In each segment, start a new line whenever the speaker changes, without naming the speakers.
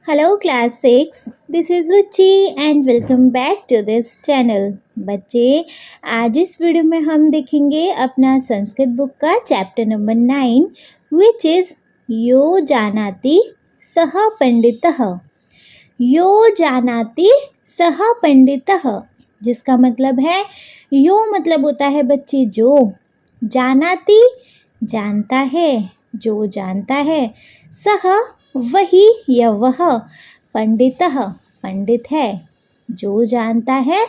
Hello class 6, this is Ruchi and welcome back to this channel। बच्चे आज इस video में हम देखेंगे अपना संस्कृत बुक का चैप्टर नंबर 9 विच इज यो जानाति सह पंडितः। यो जानाति सह पंडितः जिसका मतलब है यो मतलब होता है बच्चे जो, जानाति जानता है, जो जानता है, सह वही या वह, पंडितः पंडित है, जो जानता है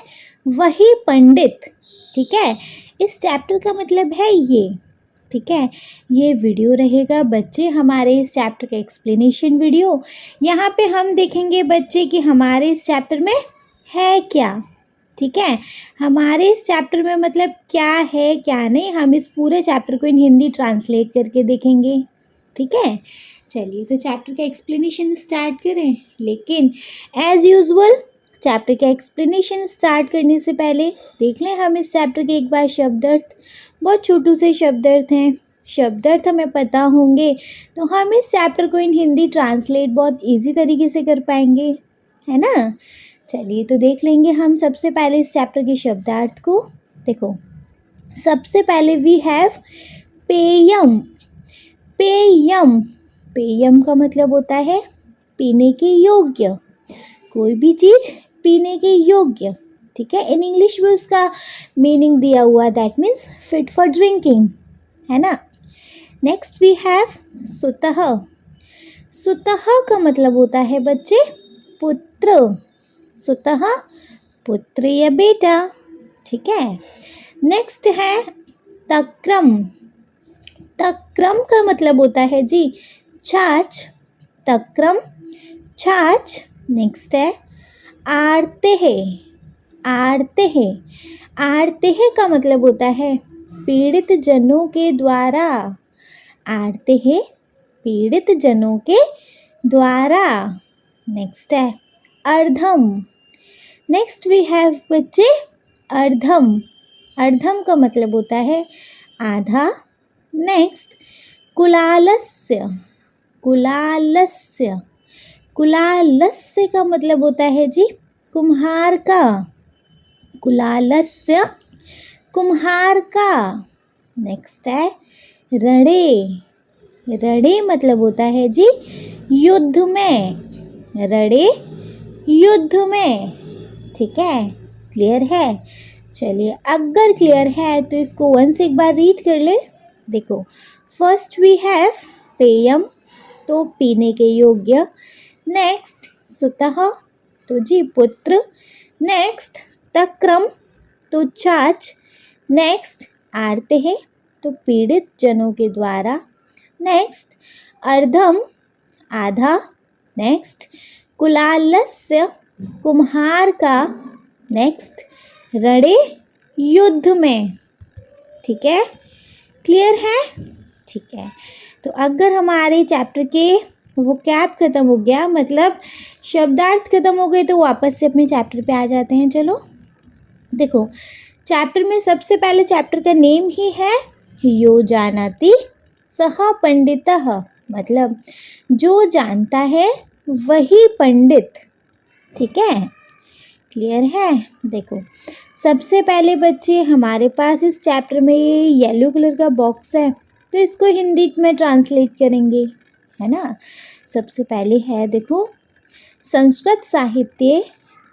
वही पंडित। ठीक है, इस चैप्टर का मतलब है ये। ठीक है, ये वीडियो रहेगा बच्चे हमारे इस चैप्टर का एक्सप्लेनेशन वीडियो। यहाँ पे हम देखेंगे बच्चे कि हमारे इस चैप्टर में है क्या। ठीक है, हमारे इस चैप्टर में मतलब क्या है क्या नहीं, हम इस पूरे चैप्टर को इन हिंदी ट्रांसलेट करके देखेंगे। ठीक है, चलिए तो चैप्टर का एक्सप्लेनेशन स्टार्ट करें। लेकिन एज यूजुअल चैप्टर का एक्सप्लेनेशन स्टार्ट करने से पहले देख लें हम इस चैप्टर के एक बार शब्द अर्थ। बहुत छोटू से शब्द अर्थ हैं, शब्द अर्थ हमें पता होंगे तो हम इस चैप्टर को इन हिंदी ट्रांसलेट बहुत इजी तरीके से कर पाएंगे, है ना। चलिए तो देख लेंगे हम सबसे पहले इस चैप्टर के शब्दार्थ को। देखो, सबसे पहले वी हैव पेयम। पेयम, पेयम का मतलब होता है पीने के योग्य, कोई भी चीज पीने के योग्य। ठीक है, इन इंग्लिश में उसका मीनिंग दिया हुआ, that means fit for drinking, है ना। नेक्स्ट वी हैव सुतः। सुतः का मतलब होता है बच्चे पुत्र, सुतः पुत्र या बेटा। ठीक है, नेक्स्ट है तक्रम। तक्रम का मतलब होता है जी छाछ, तक्रम छाछ। नेक्स्ट है आरतेह। आरतेह, आरतेह का मतलब होता है पीड़ित जनों के द्वारा। आरतेह पीड़ित जनों के द्वारा। नेक्स्ट है अर्धम। नेक्स्ट वी हैव बच्चे अर्धम। अर्धम का मतलब होता है आधा। नेक्स्ट कुलालस्य। कुलालस्य, कुलालस्य का मतलब होता है जी कुम्हार का। कुलालस्य कुम्हार का। नेक्स्ट है रणे। रणे मतलब होता है जी युद्ध में, रणे युद्ध में। ठीक है, क्लियर है। चलिए अगर क्लियर है तो इसको वंस एक बार रीड कर ले। देखो, फर्स्ट वी हैव पेयम तो पीने के योग्य। नेक्स्ट सुतः तो जी पुत्र। नेक्स्ट तक्रम तो छाछ। नेक्स्ट आरतेह तो पीड़ित जनों के द्वारा। नेक्स्ट अर्धम आधा। नेक्स्ट कुलालस्य कुम्हार का। नेक्स्ट रणे युद्ध में। ठीक है, क्लियर है। ठीक है, तो अगर हमारे चैप्टर के वो कैप खत्म हो गया, मतलब शब्दार्थ खत्म हो गए, तो वापस से अपने चैप्टर पे आ जाते हैं। चलो देखो, चैप्टर में सबसे पहले चैप्टर का नेम ही है यो जानाति सह पंडितः, मतलब जो जानता है वही पंडित। ठीक है, क्लियर है। देखो, सबसे पहले बच्चे हमारे पास इस चैप्टर में ये येलो कलर का बॉक्स है, तो इसको हिंदी में ट्रांसलेट करेंगे, है ना। सबसे पहले है देखो, संस्कृत साहित्ये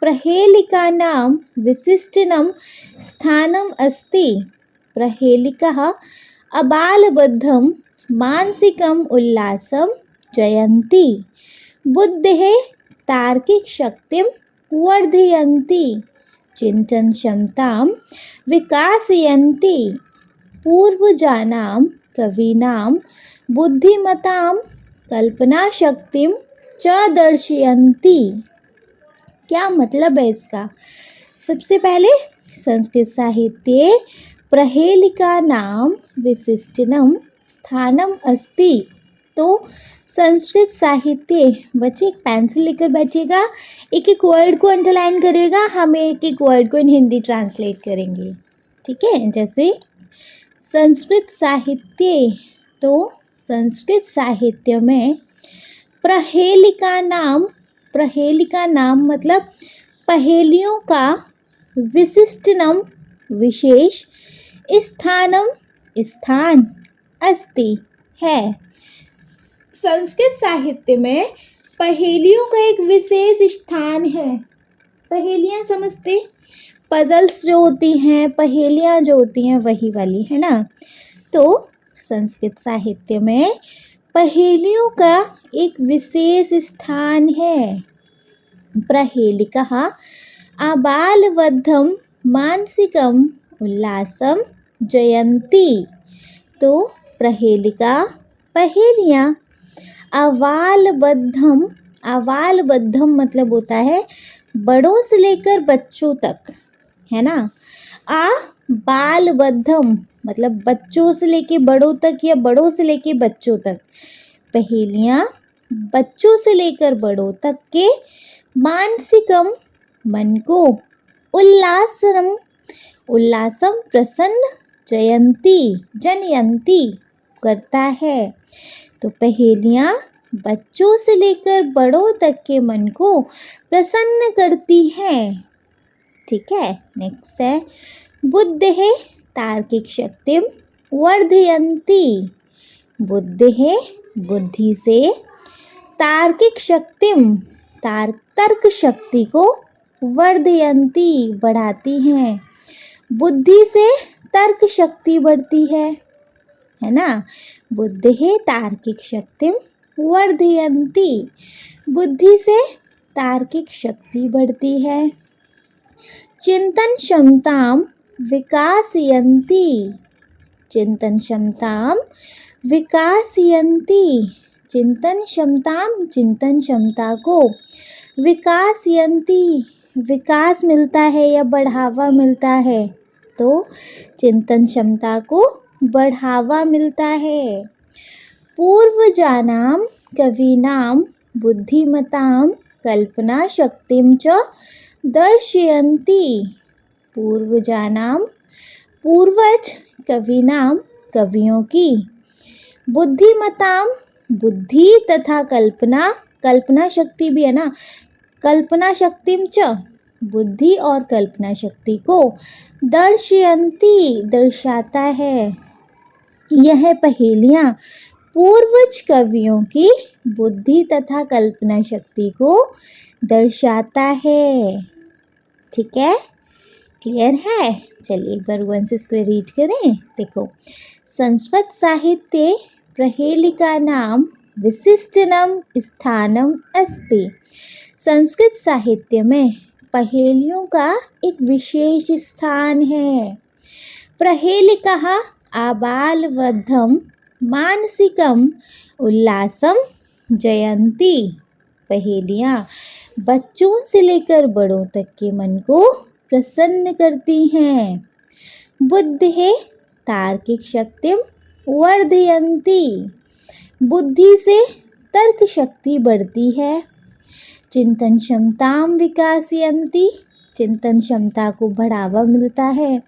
प्रहेलिकानां विशिष्टं स्थानम् अस्ति। प्रहेलिकाः अबालबद्धं मानसिकम् उल्लासं जयन्ति, बुद्धेः तार्किकशक्तिं वर्धयन्ति, चिंतन क्षमतां विकासयन्ति, पूर्वजानां कवीनां बुद्धिमतां कल्पना शक्तिं च दर्शयन्ति। क्या मतलब है इसका? सबसे पहले संस्कृत साहित्ये प्रहेलिकानां विशिष्टं स्थानम् अस्ति, तो संस्कृत साहित्य, बच्चे एक पेंसिल लेकर बैठिएगा, एक एक वर्ड को अंडरलाइन करिएगा, हम एक एक वर्ड को इन हिंदी ट्रांसलेट करेंगे। ठीक है, जैसे संस्कृत साहित्य, तो संस्कृत साहित्य में प्रहेलिका नाम प्रहेलिका नाम मतलब पहेलियों का, विशिष्टनम विशेष, स्थानम स्थान, अस्ति है। संस्कृत साहित्य में पहेलियों का एक विशेष स्थान है। पहेलियां समझते, पजल्स जो होती हैं, पहेलियां जो होती हैं वही वाली, है ना। तो संस्कृत साहित्य में पहेलियों का एक विशेष स्थान है। प्रहेलिका आबालवद्धम मानसिकम उल्लासम जयंती। तो प्रहेलिका पहेलियां आबालवद्धम, आबालवद्धम मतलब होता है बड़ों से लेकर बच्चों तक, है ना। बालवद्धम मतलब बच्चों से लेके बड़ों तक या बड़ों से लेके बच्चों तक। पहेलियां बच्चों से लेकर बड़ों तक के, मानसिकम मन को, उल्लासम उल्लासम प्रसन्न, जयंती जनयंती करता है। तो पहेलियां बच्चों से लेकर बड़ों तक के मन को प्रसन्न करती हैं। ठीक है, नेक्स्ट है बुद्धिः तार्किक शक्तिम वर्धयन्ति। बुद्धिः बुद्धि से, तार्किक शक्तिम तर्क शक्ति को, वर्धयन्ति बढ़ाती हैं। बुद्धि से तर्क शक्ति बढ़ती है ना। बुद्धिः तार्किक शक्तिम वर्धयन्ति, बुद्धि से तार्किक शक्ति बढ़ती है। चिंतन क्षमताम विकासयन्ति। चिंतन क्षमताम विकासयन्ति, चिंतन क्षमताम चिंतन क्षमता को, विकासयन्ति विकास मिलता है या बढ़ावा मिलता है। तो चिंतन क्षमता को बढ़ावा मिलता है। पूर्वजानां कवीनां बुद्धिमतां कल्पना शक्तिं च दर्शयन्ति। पूर्वजानां पूर्वज, कवीनां कवियों की, बुद्धिमतां बुद्धि तथा कल्पना, कल्पना शक्ति भी है ना, कल्पना शक्तिं च बुद्धि और कल्पना शक्ति को, दर्शयन्ति दर्शाता है। यह पहेलियां पूर्वज कवियों की बुद्धि तथा कल्पना शक्ति को दर्शाता है। ठीक है, क्लियर है। चलिए एक बार वंस इसको रीड करें। देखो, संस्कृत साहित्य प्रहेलिका नाम विशिष्टनम स्थानम अस्ति। संस्कृत साहित्य में पहेलियों का एक विशेष स्थान है। प्रहेलिका आबालवद्धम मानसिकम उल्लासम जयंती। पहेलियां बच्चों से लेकर बड़ों तक के मन को प्रसन्न करती हैं। बुद्धिः तार्किक शक्तिम वर्धयन्ति, बुद्धि से तर्क शक्ति बढ़ती है। चिंतन क्षमताम विकासयन्ति, चिंतन क्षमता को बढ़ावा मिलता है।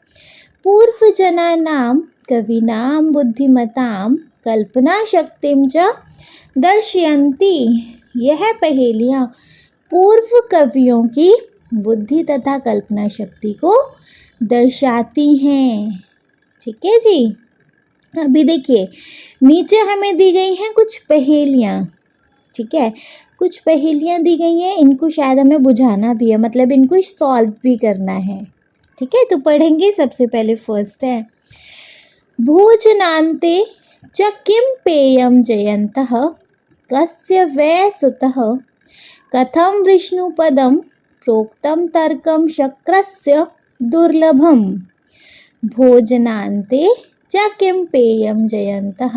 पूर्वजनानां कवीनां बुद्धिमतां कल्पना शक्तिं च दर्शयन्ति। यह पहेलियां पूर्व कवियों की बुद्धि तथा कल्पना शक्ति को दर्शाती हैं। ठीक है जी। अभी देखिए, नीचे हमें दी गई हैं कुछ पहेलियां। ठीक है, कुछ पहेलियां दी गई हैं, इनको शायद हमें बुझाना भी है, मतलब इनको सॉल्व भी करना है। ठीक है, तो पढ़ेंगे। सबसे पहले फर्स्ट है, भोजनान्ते च किं पेयं जयन्तः कस्य वै सुतः कथं विष्णुपदं प्रोक्तं तर्कं शक्रस्य दुर्लभम्। भोजनान्ते च किं पेयं जयन्तः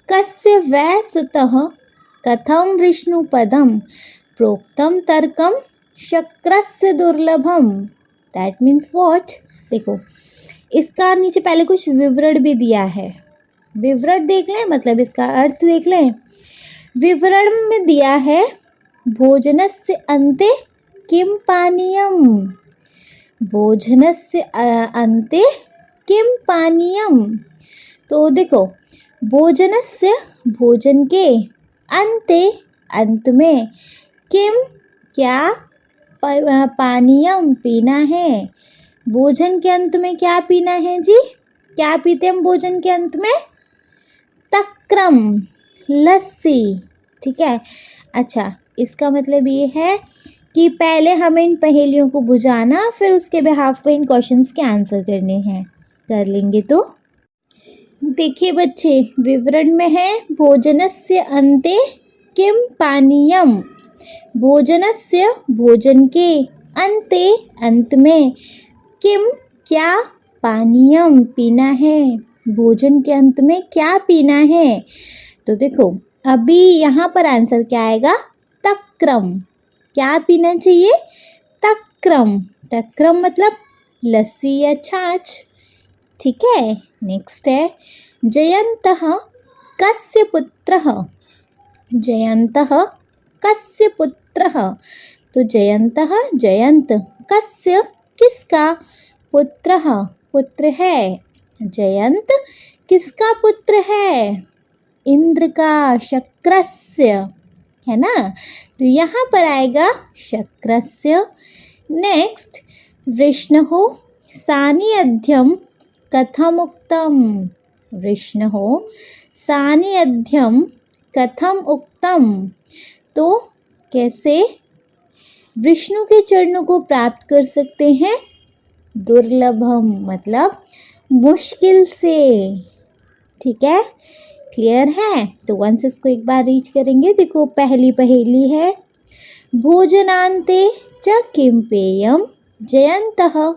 कस्य वै सुतः कथं विष्णुपदं प्रोक्तं तर्कं शक्रस्य दुर्लभम। That means what. देखो, इसका नीचे पहले कुछ विवरण भी दिया है। विवरण देख लें, मतलब इसका अर्थ देख लें। विवरण में दिया है, भोजनस्य अन्ते किं पानीयम। भोजनस्य अन्ते किं पानीयम। तो देखो, भोजनस्य भोजन के, अन्ते अंत में, किम क्या पानीयम पीना है। भोजन के अंत में क्या पीना है जी? क्या पीते हम भोजन के अंत में? तक्रम, लस्सी। ठीक है। अच्छा, इसका मतलब ये है कि पहले हमें इन पहेलियों को बुझाना, फिर उसके बिहाफ पे इन क्वेश्चंस के आंसर करने हैं। कर लेंगे तो देखिए बच्चे, विवरण में है भोजनस्य अन्ते किम पानीयम। भोजनस्य भोजन के, अन्ते अंत में, किम क्या, पानीयम पीना है। भोजन के अंत में क्या पीना है? तो देखो अभी यहाँ पर आंसर क्या आएगा? तक्रम। क्या पीना चाहिए? तक्रम। तक्रम मतलब लस्सी या छाछ। ठीक है। नेक्स्ट है जयंतः कस्य पुत्रः। जयंतः कस्य पुत्रः। तो जयंतः जयंत, कस्य किसका, पुत्रः पुत्र है। जयंत किसका पुत्र है? इंद्र का, शक्रस्य, है ना। तो यहाँ पर आएगा शक्रस्य। नेक्स्ट वृष्णो सानिध्यम कथम उक्तम। वृष्णो सानिध्यम कथम उक्तम। तो कैसे विष्णु के चरणों को प्राप्त कर सकते हैं? दुर्लभम मतलब मुश्किल से। ठीक है, क्लियर है। तो वंस इसको एक बार रीच करेंगे। देखो पहली पहेली है भोजनान्ते च किं पेयम जयंतः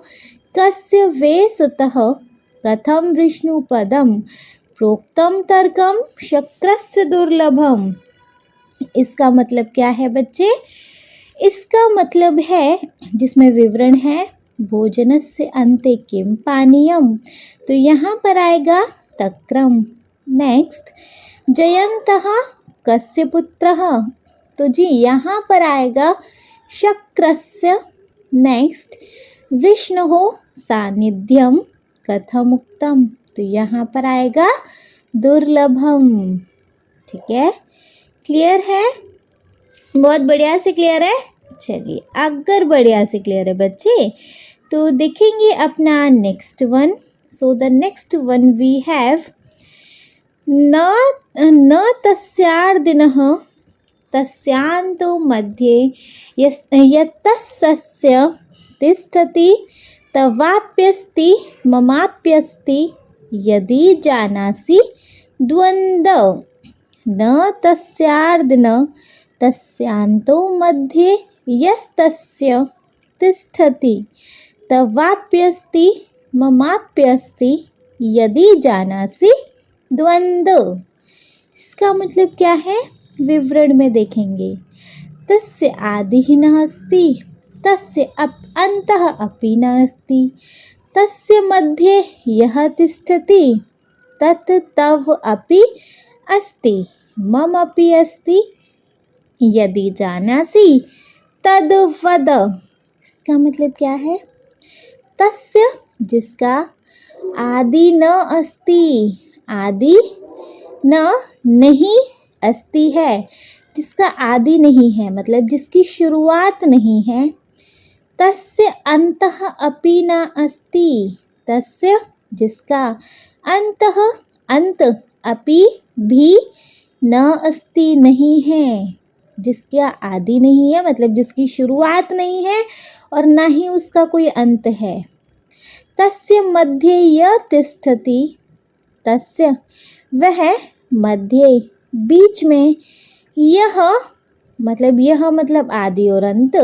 कस्य वे सुतः कथम विष्णुपदम प्रोक्तम तर्कम शक्रस्य दुर्लभम। इसका मतलब क्या है बच्चे? इसका मतलब है, जिसमें विवरण है भोजनस्य अन्ते किम पानीयम, तो यहाँ पर आएगा तक्रम। नेक्स्ट जयंतः कस्य पुत्रः, तो जी यहाँ पर आएगा शक्रस्य। नेक्स्ट विष्णुः सानिध्यम कथम उक्तम, तो यहाँ पर आएगा दुर्लभम। ठीक है, क्लियर है? बहुत बढ़िया से क्लियर है। चलिए, अगर बढ़िया से क्लियर है बच्चे तो देखेंगे अपना next one. So the next one we have न तस्यार्दिनः तस्यांतो मध्ये यत्तस्य तिष्ठति तवाप्यस्ति ममाप्यस्ति यदि जानासि द्वन्द्व। न तस्यार्दिन तस्यांतो मध्ये यस्तस्य तिष्ठति तवाप्यस्ति ममाप्यस्ति यदि जानासि द्वन्द्व। इसका मतलब क्या है? विवरण में देखेंगे। तस्य आदिः न अस्ति, तस्य अन्तः अपि न अस्ति, तस्य मध्ये यः तिष्ठति तत् तव अपि अस्ति, मम अपि अस्ति, यदि जानासि तद् वद। इसका मतलब क्या है? तस्य जिसका आदि न अस्ति, आदि न नहीं अस्ति है, जिसका आदि नहीं है मतलब जिसकी शुरुआत नहीं है। तस्य अन्तः अपि न अस्ति, तस्य जिसका अन्तः अंत अपि भी न अस्ति नहीं है, जिसका आदि नहीं है मतलब जिसकी शुरुआत नहीं है और ना ही उसका कोई अंत है। तस्य मध्ये य तिष्ठति, तस्य वह, मध्य बीच में, यह मतलब आदि और अंत,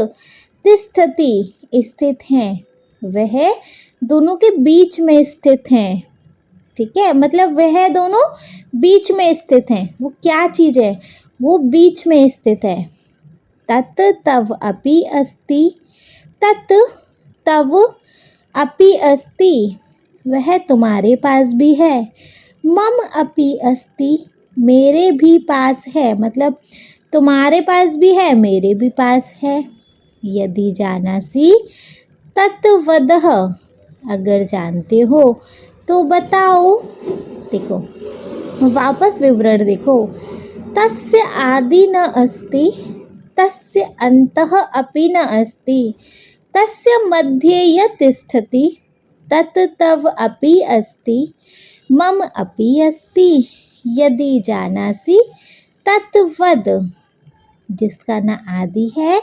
तिष्ठति स्थित हैं, वह दोनों के बीच में स्थित हैं। ठीक है, मतलब वह दोनों बीच में स्थित हैं। वो क्या चीज़ है? वो बीच में स्थित है। तत् तव अपि अस्ति, तत् तव अपि अस्ति, वह तुम्हारे पास भी है। मम अपि अस्ति, मेरे भी पास है, मतलब तुम्हारे पास भी है मेरे भी पास है। यदि जानासि तत् वदः, अगर जानते हो तो बताओ। देखो वापस विवरण देखो। तस्य आदि न अस्ति, तस्य अन्तः अपि न अस्ति, तस्य मध्ये यत् तिष्ठति तत् तव अपि अस्ति, मम अपि अस्ति, यदि जानासि तत् वद। जिसका न आदि है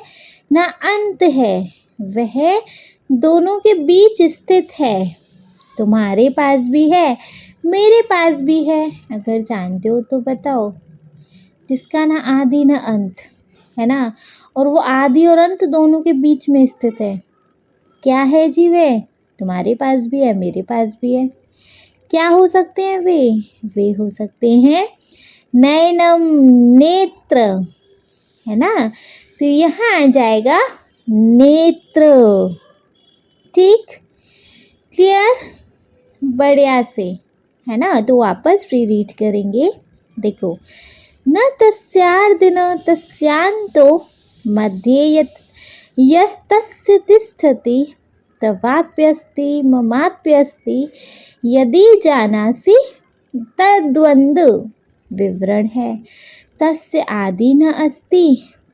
न अंत है, वह दोनों के बीच स्थित है। तुम्हारे पास भी है, मेरे पास भी है, अगर जानते हो तो बताओ। जिसका न आदि न अंत है ना, और वो आदि और अंत दोनों के बीच में स्थित है। क्या है जी वे? तुम्हारे पास भी है, मेरे पास भी है। क्या हो सकते हैं वे? वे हो सकते हैं नयनम, नेत्र, है ना। तो यहाँ आ जाएगा नेत्र। ठीक, क्लियर, बढ़िया से, है ना। तो वापस री रीड करेंगे। देखो, न तस्यार्ध न तस्यांतो मध्ये यत् यस्तस्य तिष्ठति तवाप्यस्ति ममाप्यस्ति, यदि जानासि तद्वन्द् विवरण है। तस्य आदि न अस्ति,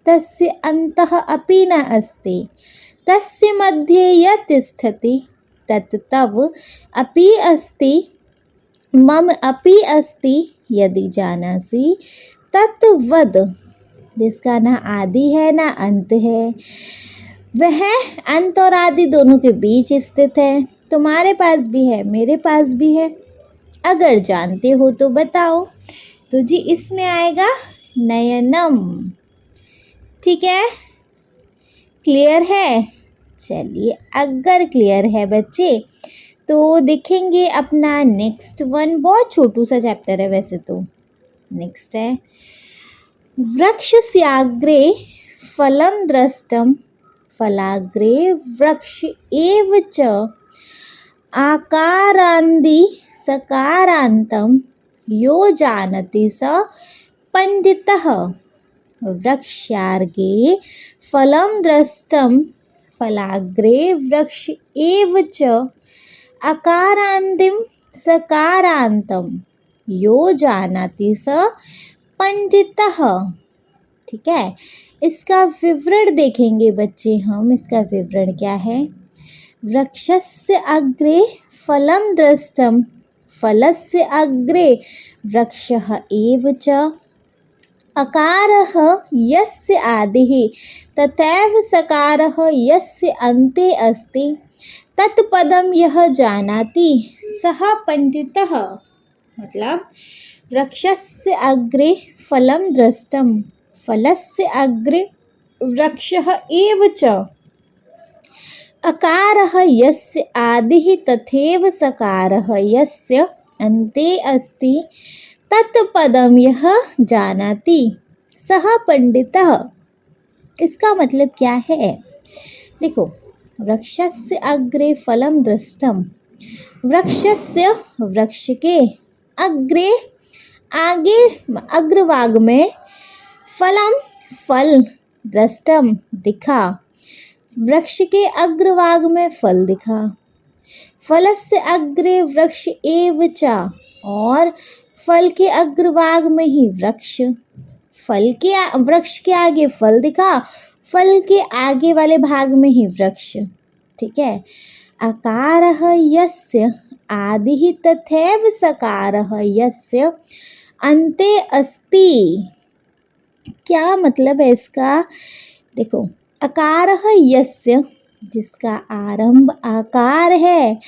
तस्य अन्तः अपि न अस्ति, तस्य मध्ये यत् तिष्ठति तत् तव अपि अस्ति, मम अपि अस्ति, यदि जानासि तत् वद। जिसका ना आदि है ना अंत है, वह अंत और आदि दोनों के बीच स्थित है। तुम्हारे पास भी है, मेरे पास भी है, अगर जानते हो तो बताओ। तो जी इसमें आएगा नयनम। ठीक है, क्लियर है? चलिए, अगर क्लियर है बच्चे तो देखेंगे अपना नेक्स्ट वन। बहुत छोटू सा चैप्टर है वैसे तो। नेक्स्ट है वृक्षस्याग्रे फलं दृष्टं फलाग्रे वृक्ष एव च आकारान्ति सकारान्तं यो जानति स पंडितः। वृक्षार्गे फलं दृष्टं फलाग्रे वृक्ष एव च अकारान्तिं सकारान्तं यो जानाति स पंडितः। ठीक है, इसका विवरण देखेंगे बच्चे हम। इसका विवरण क्या है? वृक्षस्य अग्रे फलं दृष्टं फलस्य अग्रे वृक्षः एव च अकारः यस्य आदिः तथैव सकारः यस्य अन्ते अस्ति तत्पदं यः जानाति सः पंडितः। मतलब वृक्षस्य अग्रे फलं दृष्टं फलस्य अग्रे वृक्षः एव च अकारः यस्य आदिः तथैव सकारः यस्य अन्ते अस्ति तत्पदं यः जानाति सः पंडितः। इसका मतलब क्या है? देखो, वृक्षस्य अग्रे फलं दृष्टं, वृक्षस्य वृक्ष के अग्रे आगे अग्रभाग में फलम फल दृष्टम दिखा, वृक्ष के अग्रभाग में फल दिखा। फलस्य अग्रे वृक्ष एव च, और फल के अग्रभाग में ही वृक्ष। फल के वृक्ष के आगे फल दिखा, फल के आगे वाले भाग में ही वृक्ष। ठीक है। अकारः यस्य आदिः तथैव सकारः यस्य अन्ते अस्ति। क्या मतलब है इसका? देखो, अकारः यस्य, जिसका आरंभ आकार है,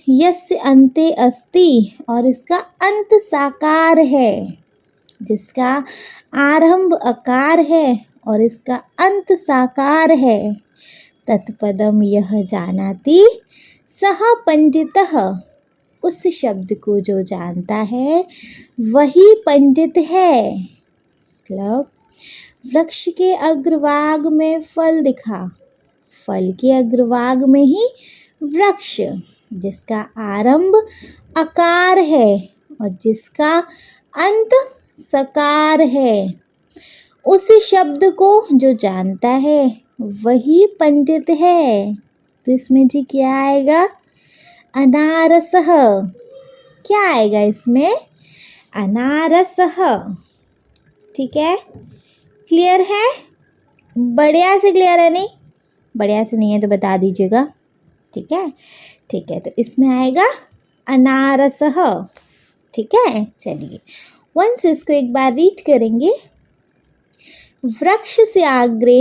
यस्य अन्ते अस्ति, और इसका अंत साकार है। जिसका आरंभ अकार है और इसका अंत साकार है। तत्पदम यह जानाति सह पंडितः। उस शब्द को जो जानता है वही पंडित है। मतलब वृक्ष के अग्रभाग में फल दिखा, फल के अग्रभाग में ही वृक्ष, जिसका आरंभ अकार है और जिसका अंत सकार है। उस शब्द को जो जानता है वही पंडित है। तो इसमें जी क्या आएगा? अनारसः। क्या आएगा इसमें? अनारसः। ठीक है, क्लियर है? बढ़िया से क्लियर है? नहीं बढ़िया से नहीं है तो बता दीजिएगा। ठीक है, ठीक है, तो इसमें आएगा अनारसः। ठीक है, चलिए वंस इसको एक बार रीड करेंगे। वृक्ष से आग्रे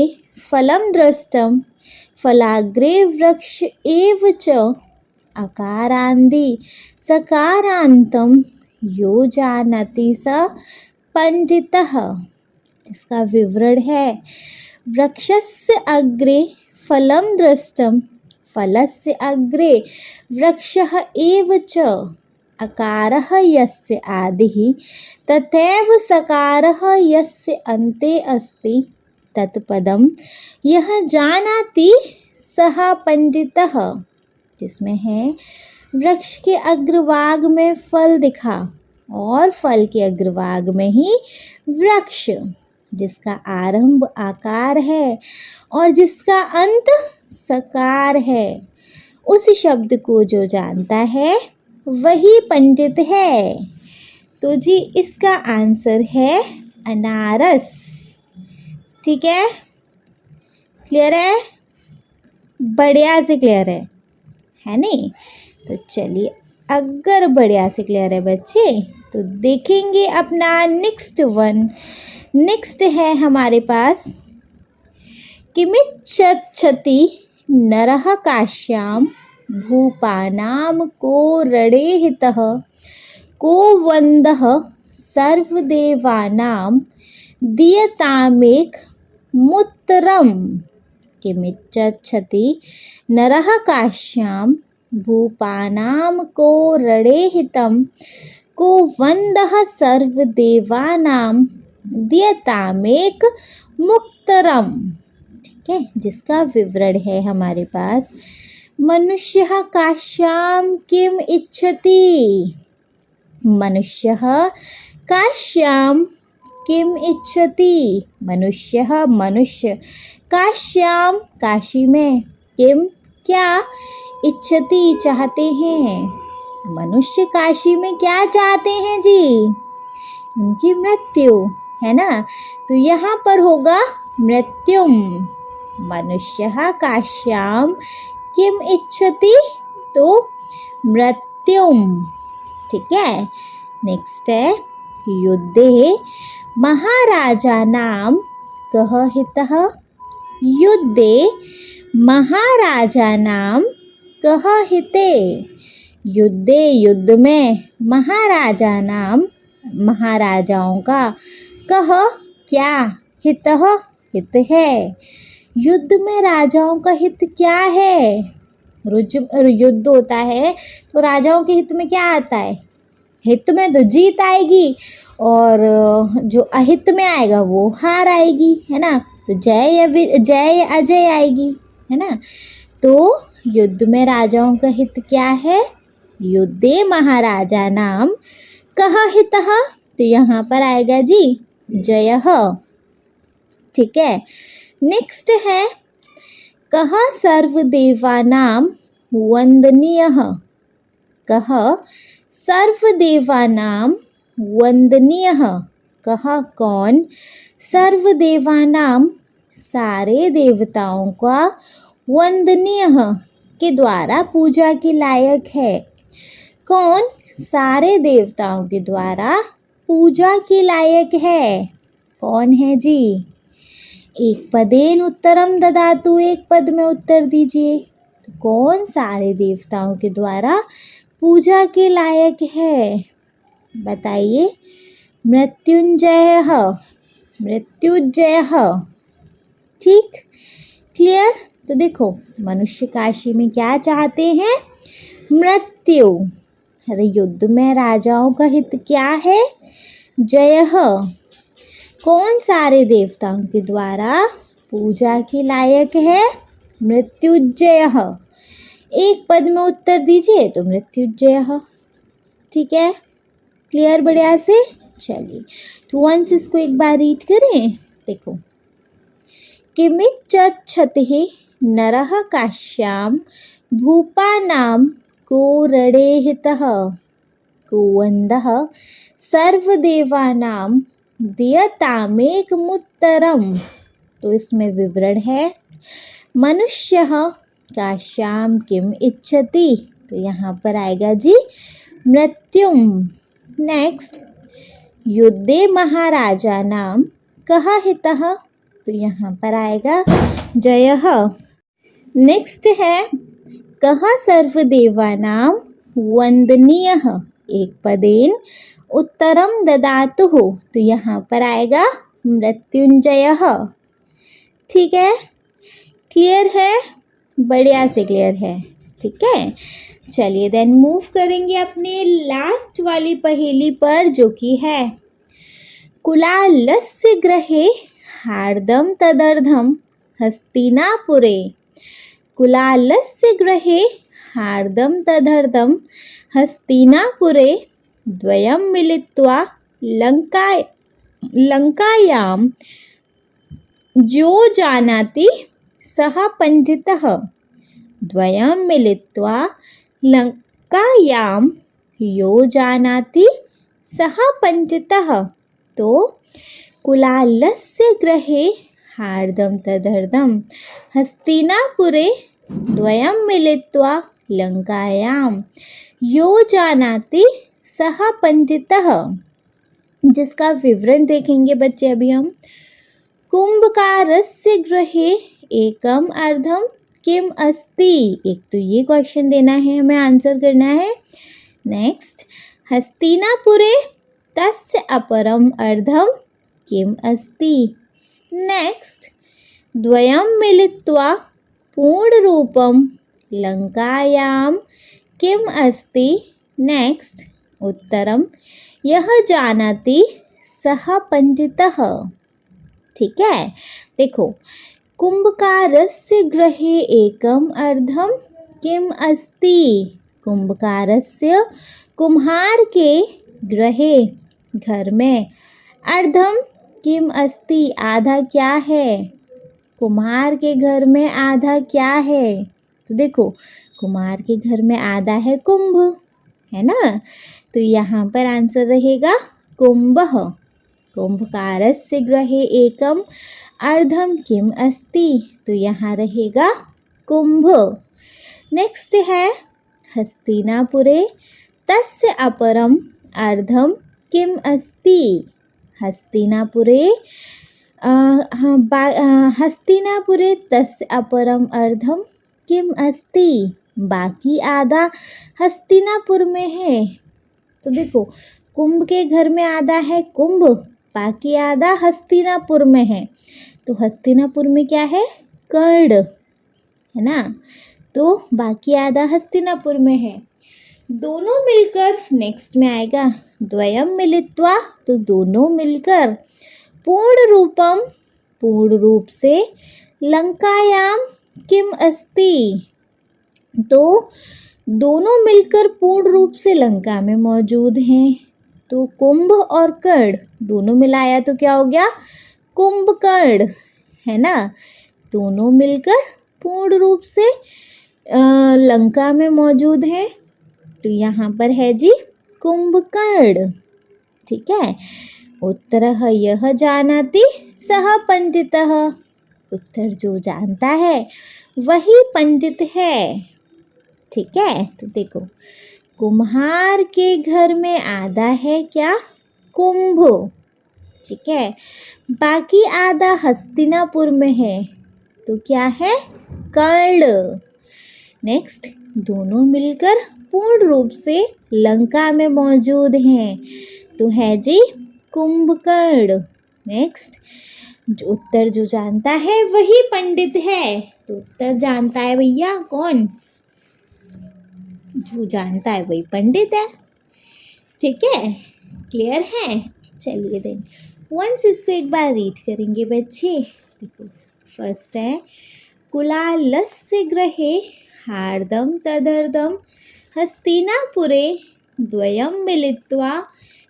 फलम दृष्टम, फलाग्रे वृक्ष एव च, अकारान्ति सकारान्तं यो जानति स पंडितः। इसका विवरण है, वृक्षस्य अग्रे फलं दृष्टं, फलस्य अग्रे वृक्षः एव च, अकारः यस्य आदिः तथैव सकारः यस्य अन्ते अस्ति तत्पदं यः जानाति सः पंडितः। जिसमें है, वृक्ष के अग्रभाग में फल दिखा और फल के अग्रभाग में ही वृक्ष, जिसका आरंभ आकार है और जिसका अंत सकार है, उस शब्द को जो जानता है वही पंडित है। तो जी इसका आंसर है अनारस। ठीक है, क्लियर है? बढ़िया से क्लियर है नहीं? तो चलिए, अगर बढ़िया से क्लियर है बच्चे तो देखेंगे अपना नेक्स्ट वन। नेक्स्ट है हमारे पास, किमिच्छति नरः काश्याम भूपानाम को रणेहितः, को वन्दः सर्वदेवानां दीयतामेक मुत्तरम्। किमिच्छति नरः काश्याम भूपानाम को रणेहितं, को वन्दः सर्वदेवानां दीयतामेक मुत्तरम्। ठीक है, जिसका विवरण है हमारे पास, मनुष्यः काश्याम किम इच्छति, मनुष्यः काश्याम किम इच्छति, मनुष्यः मनुष्य, काश्याम काशी में, किम क्या, इच्छति चाहते हैं, मनुष्य काशी में क्या चाहते हैं जी? उनकी मृत्यु, है ना? तो यहाँ पर होगा मृत्युम। मनुष्यः काश्याम किम इच्छति, तो मृत्युम। ठीक है, नेक्स्ट है, युद्धे महाराजानां कः हितः, युद्धे महाराजानां कः हिते, युद्धे युद्ध में, महाराजानां महाराजाओं का, कः क्या, हितः हित है, युद्ध में राजाओं का हित क्या है? युद्ध होता है तो राजाओं के हित में क्या आता है? हित में तो जीत आएगी और जो अहित में आएगा वो हार आएगी, है ना? तो जय या अजय आएगी, है ना? तो युद्ध में राजाओं का हित क्या है? युद्धे महाराजानां कः हितः, तो यहाँ पर आएगा जी जयः। ठीक है, नेक्स्ट है, कः सर्वदेवानां वंदनीयः, कः सर्वदेवानां वंदनीयः, कः कौन, सर्वदेवानां सारे देवताओं का, वंदनीयः के द्वारा पूजा के लायक है, कौन, सारे देवताओं के द्वारा पूजा के लायक है, कौन है जी? एक पदेन उत्तरम ददातु, एक पद में उत्तर दीजिए। तो कौन सारे देवताओं के द्वारा पूजा के लायक है? बताइए। मृत्युंजयः, मृत्युंजयः। ठीक, क्लियर? तो देखो, मनुष्य काशी में क्या चाहते हैं? मृत्यु। अरे युद्ध में राजाओं का हित क्या है? जयः। कौन सारे देवताओं के द्वारा पूजा के लायक है? मृत्युंजयः। एक पद में उत्तर दीजिए तो मृत्युंजयः। ठीक है, क्लियर? बढ़िया से। चलिए, तो वंस इसको एक बार रीड करें। देखो, किमिच्छतिः नरः काश्याम भूपानां को रणेहितः, को वन्दः सर्वदेवानां दियतामेकमुत्तरम। तो इसमें विवरण है। मनुष्यः काश्याम किम इच्छति। तो यहाँ पर आएगा जी मृत्युम। नेक्स्ट, युद्धे महाराजानां कः हितः। तो यहाँ पर आएगा जयः। नेक्स्ट है कः सर्वदेवानां वंदनीयः एक पदेन उत्तरम ददातुः। तो यहाँ पर आएगा मृत्युंजयः। ठीक है, क्लियर है, बढ़िया से क्लियर है। ठीक है, चलिए देन मूव करेंगे अपने लास्ट वाली पहेली पर, जो कि है कुलालस्य गृहे हार्दम तदर्धम हस्तिनापुरे। कुलालस्य गृहे हार्दम तदर्धम हस्तिनापुरे द्वयं मिलित्वा लंकायां जो जानाति सः पंडितः। द्वयं मिलित्वा लंकायां यो जानाति सः पंडितः। तो कुलालस्य गृहे हार्दम तदर्धम हस्तिनापुरे द्वयं मिलित्वा लंकायां यो जानाति सः पंडितः। जिसका विवरण देखेंगे बच्चे अभी हम। कुंभकारस्य गृहे एकम अर्धम किम अस्ति। एक तो ये क्वेश्चन देना है, हमें आंसर करना है। नेक्स्ट, हस्तिनापुरे तस्य अपरम अर्धम किम अस्ति। नेक्स्ट, द्वयं मिलित्वा पूर्णरूपम लंकायां किम अस्ति। नेक्स्ट, उत्तरम यह जानाति सः पंडितः। ठीक है, देखो, कुंभकारस्य गृहे एकम अर्धम किम अस्ति। कुंभकारस्य कुम्हार के गृहे घर में अर्धम किम अस्ति आधा क्या है। कुम्हार के घर में आधा क्या है। तो देखो, कुम्हार के घर में आधा है कुंभ, है ना। तो यहाँ पर आंसर रहेगा कुंभः। कुंभकारस्य गृहे एकम अर्धम किम अस्ति। तो यहाँ रहेगा कुंभ। नेक्स्ट है हस्तिनापुरे तस्य अपरम अर्धम किम अस्ति। हस्तिनापुरे हस्तिनापुरे तस्य अपरम अर्धम किम अस्ति। बाकी आधा हस्तिनापुर में है। तो देखो, कुंभ के घर में आधा है कुंभ, बाकी आधा हस्तिनापुर में है। तो हस्तिनापुर में क्या है, कर्ण, है ना। तो बाकी आधा हस्तिनापुर में है। दोनों मिलकर, नेक्स्ट में आएगा द्वयम मिलित्वा। तो दोनों मिलकर पूर्ण रूपम, पूर्ण रूप से लंकायाम किम अस्ति। तो दोनों मिलकर पूर्ण रूप से लंका में मौजूद हैं। तो कुंभ और कर्ण दोनों मिलाया तो क्या हो गया, कुंभकर्ण, है ना। दोनों मिलकर पूर्ण रूप से लंका में मौजूद है। तो यहाँ पर है जी कुंभकर्ण। ठीक है, उत्तरः यह जानाति सः पंडितः। उत्तर जो जानता है वही पंडित है। ठीक है, तो देखो, कुम्हार के घर में आधा है क्या, कुंभ। ठीक है, बाकी आधा हस्तिनापुर में है। तो क्या है, कर्ण। नेक्स्ट, दोनों मिलकर पूर्ण रूप से लंका में मौजूद हैं। तो है जी कुंभकर्ण। नेक्स्ट, उत्तर जो जानता है वही पंडित है। तो उत्तर जानता है भैया कौन, जो जानता है वही पंडित है। ठीक है, क्लियर है। चलिए देन वंस इसको एक बार रीड करेंगे बच्चे। देखो, फर्स्ट है कुलालस्य गृहे हार्दम तदर्धम हस्तिनापुरे द्वयं मिलित्वा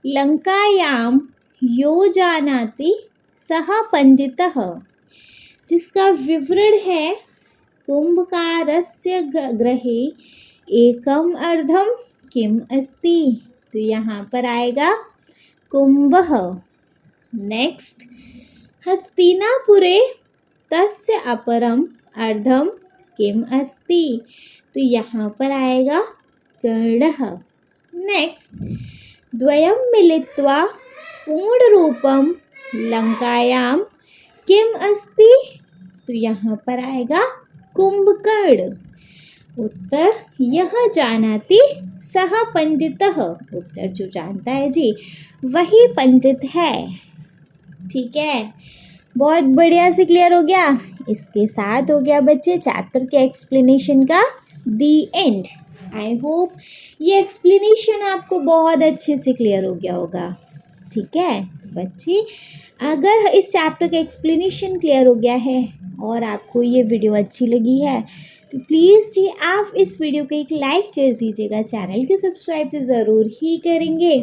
लंकायां यो जानाति सः पंडितः। जिसका विवरण है कुंभकारस्य गृहे एकम अर्धम किम अस्ति। तो यहाँ पर आएगा कुंभः। नेक्स्ट, हस्तिनापुरे तस्य अपरम अर्धम किम अस्ति, तो यहाँ पर आएगा कर्णः। नेक्स्ट, द्वयम मिलित्वा पूर्ण रूपम लंकायाम किम अस्ति, तो यहाँ पर आएगा कुंभकर्ण। उत्तर, यह जानाति सह पंडितः, उत्तर जो जानता है जी वही पंडित है। ठीक है, बहुत बढ़िया से क्लियर हो गया। इसके साथ हो गया बच्चे चैप्टर के एक्सप्लेनेशन का दी एंड। आई होप ये एक्सप्लेनेशन आपको बहुत अच्छे से क्लियर हो गया होगा। ठीक है, तो बच्चे अगर इस चैप्टर का एक्सप्लेनेशन क्लियर हो गया है और आपको ये वीडियो अच्छी लगी है तो प्लीज़ जी आप इस वीडियो को एक लाइक कर दीजिएगा, चैनल को सब्सक्राइब तो ज़रूर ही करेंगे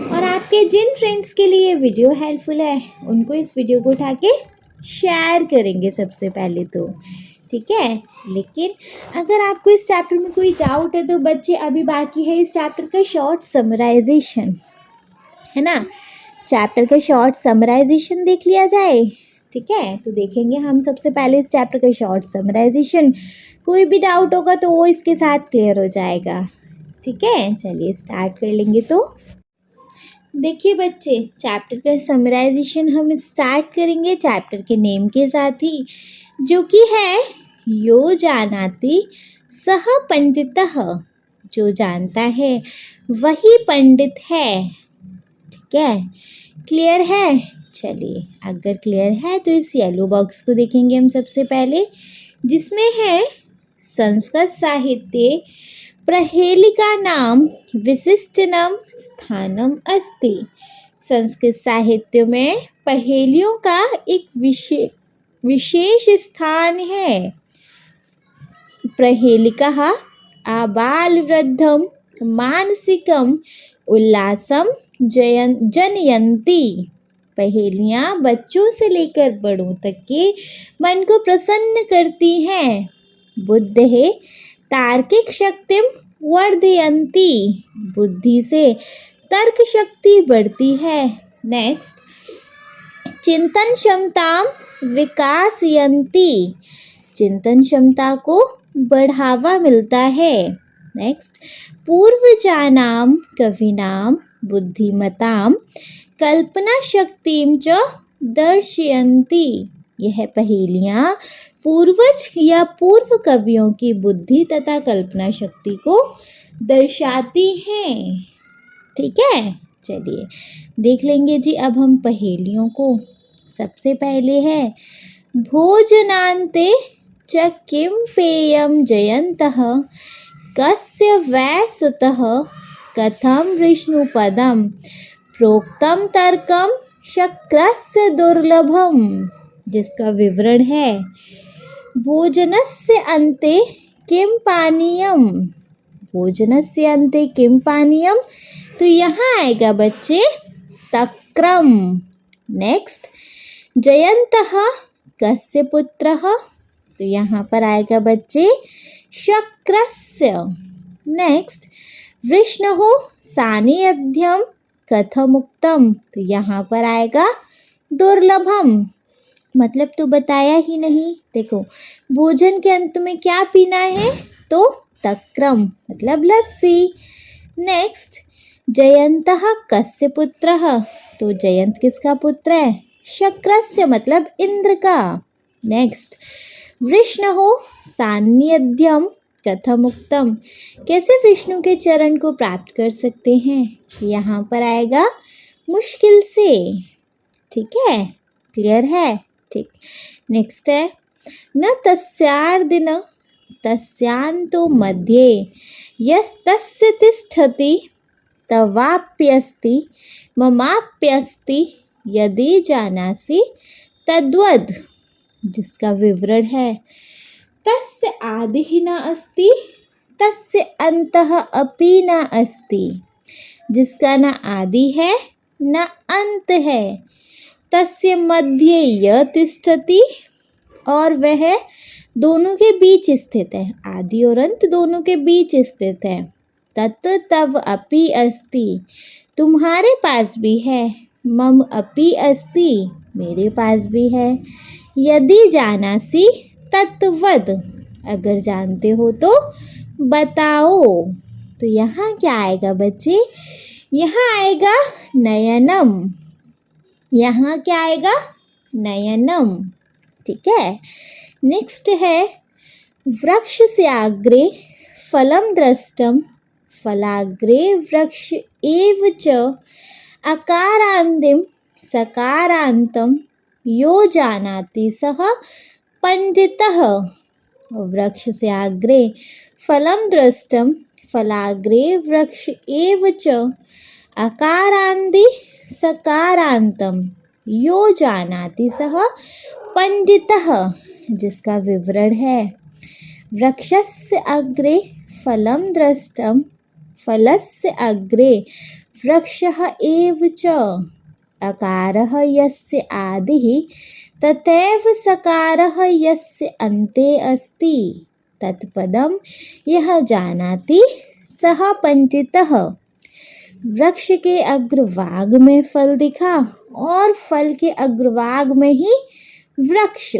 और आपके जिन फ्रेंड्स के लिए वीडियो हेल्पफुल है उनको इस वीडियो को उठा के शेयर करेंगे सबसे पहले तो। ठीक है, लेकिन अगर आपको इस चैप्टर में कोई डाउट है तो बच्चे अभी बाकी है इस चैप्टर का शॉर्ट समराइजेशन, है ना। चैप्टर का शॉर्ट समराइजेशन देख लिया जाए। ठीक है, तो देखेंगे हम सबसे पहले इस चैप्टर का शॉर्ट समराइजेशन। कोई भी डाउट होगा तो वो इसके साथ क्लियर हो जाएगा। ठीक है, चलिए स्टार्ट कर लेंगे। तो देखिए बच्चे, चैप्टर का समराइजेशन हम स्टार्ट करेंगे चैप्टर के नेम के साथ ही, जो कि है यो जानाति सह पंडितः, जो जानता है वही पंडित है। ठीक है, क्लियर है। चलिए अगर क्लियर है तो इस येलो बॉक्स को देखेंगे हम सबसे पहले, जिसमें है संस्कृत साहित्य प्रहेलिका नाम विशिष्टनम स्थानम अस्ति। संस्कृत साहित्य में पहेलियों का एक विशेष स्थान है। प्रहेलिका आबाल वृद्धम मानसिकम उल्लासम जनयंती। पहेलियाँ बच्चों से लेकर बड़ों तक के मन को प्रसन्न करती हैं। बुद्धे तार्किक शक्तिम वर्धयन्ति, बुद्धि से तर्क शक्ति बढ़ती है। नेक्स्ट, चिंतन क्षमताम विकासयन्ति, चिंतन क्षमता को बढ़ावा मिलता है। नेक्स्ट, पूर्वजानाम कविनाम बुद्धिमताम कल्पना शक्तिम च दर्शयन्ति। यह पहेलियाँ पूर्वज या पूर्व कवियों की बुद्धि तथा कल्पना शक्ति को दर्शाती हैं। ठीक है, चलिए देख लेंगे जी अब हम पहेलियों को। सबसे पहले है भोजनान्ते च किं पेयं जयन्तः कस्य वै सुतः कथं विष्णुपदं प्रोक्तं तर्कं शक्रस्य दुर्लभम, जिसका विवरण है भोजनस्य अन्ते किं पानीयम। भोजनस्य अन्ते किं पानीयम, तो यहाँ आएगा बच्चे तक्रम। नेक्स्ट, जयन्तः कस्य पुत्रः, तो यहाँ पर आएगा बच्चे शक्रस्य। नेक्स्ट, विष्णुः सानिध्यम कथमुक्तम, तो यहाँ पर आएगा दुर्लभम, मतलब तो बताया ही नहीं। देखो भोजन के अंत में क्या पीना है, तो तक्रम मतलब लस्सी। नेक्स्ट, जयन्तः कस्य पुत्रः, तो जयंत किसका पुत्र है, शक्रस्य मतलब इंद्र का। नेक्स्ट, विष्णुः सान्निध्यम कथमुक्तम, कैसे विष्णु के चरण को प्राप्त कर सकते हैं, यहाँ पर आएगा मुश्किल से। ठीक है, क्लियर है। ठीक, नेक्स्ट है न तस्यार्दिन तस्यांतो मध्ये यस्तस्य तिष्ठति तवाप्यस्ति ममाप्यस्ति यदि जानासि तद्वद, जिसका विवरण है तस्य आदिः न अस्ति तस्य अंतः अपि न अस्ति, जिसका न आदि है न अंत है। तस्य मध्ये य तिष्ठति, और वह दोनों के बीच स्थित है, आदि और अंत दोनों के बीच स्थित है। तत् तव अपि अस्ति, तुम्हारे पास भी है। मम अपि अस्ति, मेरे पास भी है। यदि जानासि तत्वद, अगर जानते हो तो बताओ। तो यहाँ क्या आएगा बच्चे? यहाँ आएगा नयनम। यहाँ क्या आएगा? नयनम। ठीक है। नेक्स्ट है वृक्ष से अग्रे फलम दृष्टम, फलाग्रे वृक्ष एव च अकारान्तिम सकारान्तं यो जानाति सः पंडितः। वृक्ष से अग्रे फलम दृष्टम, फलाग्रे वृक्ष एव च अकारान्ति सकारान्तं यो जानाति सः पंडितः, जिसका विवरण है वृक्षस्य अग्रे फलं दृष्टं, फलस्य अग्रे वृक्षः एव च अकारः यस्य आदिः तथैव सकारः यस्य अन्ते अस्ति तत्पदं यः जानाति सः पंडितः। वृक्ष के अग्रभाग में फल दिखा और फल के अग्रभाग में ही वृक्ष,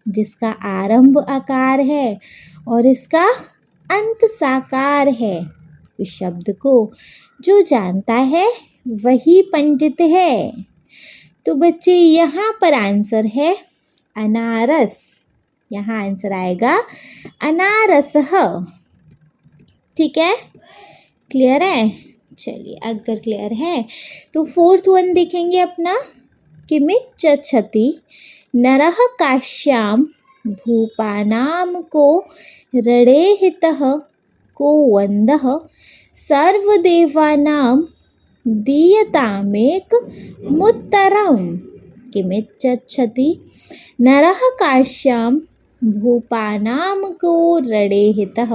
जिसका आरंभ आकार है और इसका अंत साकार है। इस शब्द को जो जानता है वही पंडित है। तो बच्चे यहाँ पर आंसर है अनारस। यहाँ आंसर आएगा अनारसः। ठीक है, क्लियर है? चलिए, अगर क्लियर है तो फोर्थ वन देखेंगे अपना। किमिच्छति नरः काश्याम भूपानाम को रणेहितः को वन्दः सर्वदेवानां दीयतामेक मुत्तरम। किमिच्छति नरः काश्याम भूपानाम को रणेहितः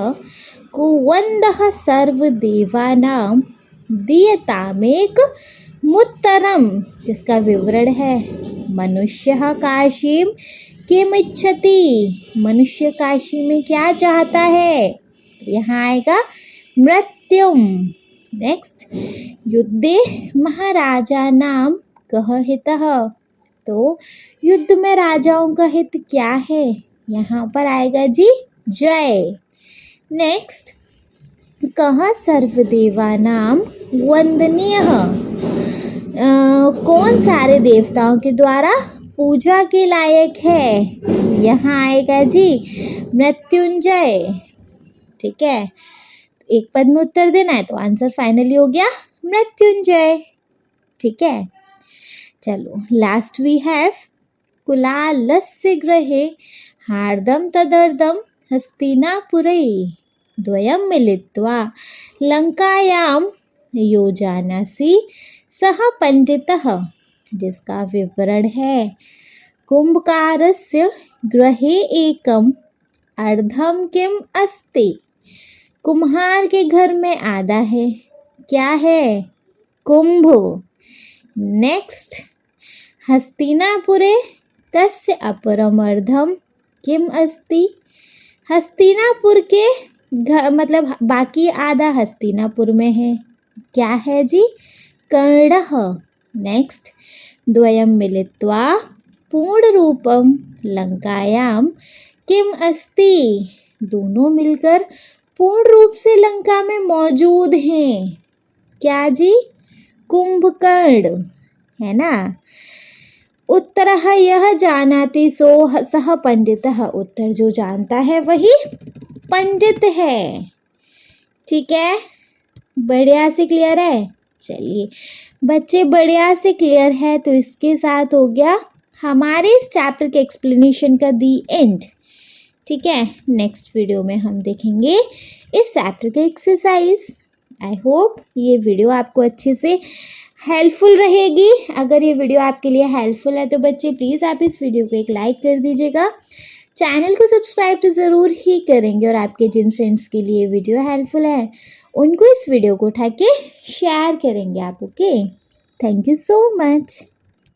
को वन्दः सर्वदेवानां दीयतामेक मुत्तरम, जिसका विवरण है मनुष्यः काशीम किमिच्छति, मनुष्य काशी में क्या चाहता है? तो यहाँ आएगा मृत्युम। नेक्स्ट, युद्धे महाराजा नाम कः हितः, तो युद्ध में राजाओं का हित क्या है? यहाँ पर आएगा जी जय। नेक्स्ट, कः सर्वदेवानां वंदनीयः, कौन सारे देवताओं के द्वारा पूजा के लायक है? यहाँ आएगा जी मृत्युंजय। ठीक है, एक पद में उत्तर देना है तो आंसर फाइनली हो गया मृत्युंजय। ठीक है, चलो लास्ट वी हैव कुलालस्य गृहे हार्दम तदर्दम हस्तिनापुरे द्वयं मिलित्वा लंकायां यो जानासि सः पंडितः, जिसका विवरण है कुंभकारस्य गृहे एकम अर्धम किम अस्ति, कुम्हार के घर में आधा है, क्या है? कुंभ। नेक्स्ट, हस्तिनापुरे तस्य अपरम अर्धम किम अस्ति, हस्तिनापुर के घर मतलब बाकी आधा हस्तिनापुर में है, क्या है जी? कर्णः। नेक्स्ट, द्वयं मिलित्वा पूर्ण रूपम लंकायां किम अस्ति, दोनों मिलकर पूर्ण रूप से लंका में मौजूद हैं, क्या जी? कुंभकर्ण, है ना। उत्तरः यः जानाति सो सः पंडितः, उत्तर जो जानता है वही पंडित है। ठीक है, बढ़िया से क्लियर है? चलिए बच्चे, बढ़िया से क्लियर है तो इसके साथ हो गया हमारे इस चैप्टर के एक्सप्लेनेशन का दी एंड। ठीक है, नेक्स्ट वीडियो में हम देखेंगे इस चैप्टर का एक्सरसाइज। आई होप ये वीडियो आपको अच्छे से हेल्पफुल रहेगी। अगर ये वीडियो आपके लिए हेल्पफुल है तो बच्चे प्लीज़ आप इस वीडियो को एक लाइक कर दीजिएगा, चैनल को सब्सक्राइब तो ज़रूर ही करेंगे और आपके जिन फ्रेंड्स के लिए वीडियो हेल्पफुल है उनको इस वीडियो को उठा के शेयर करेंगे आप। Okay, thank you so much.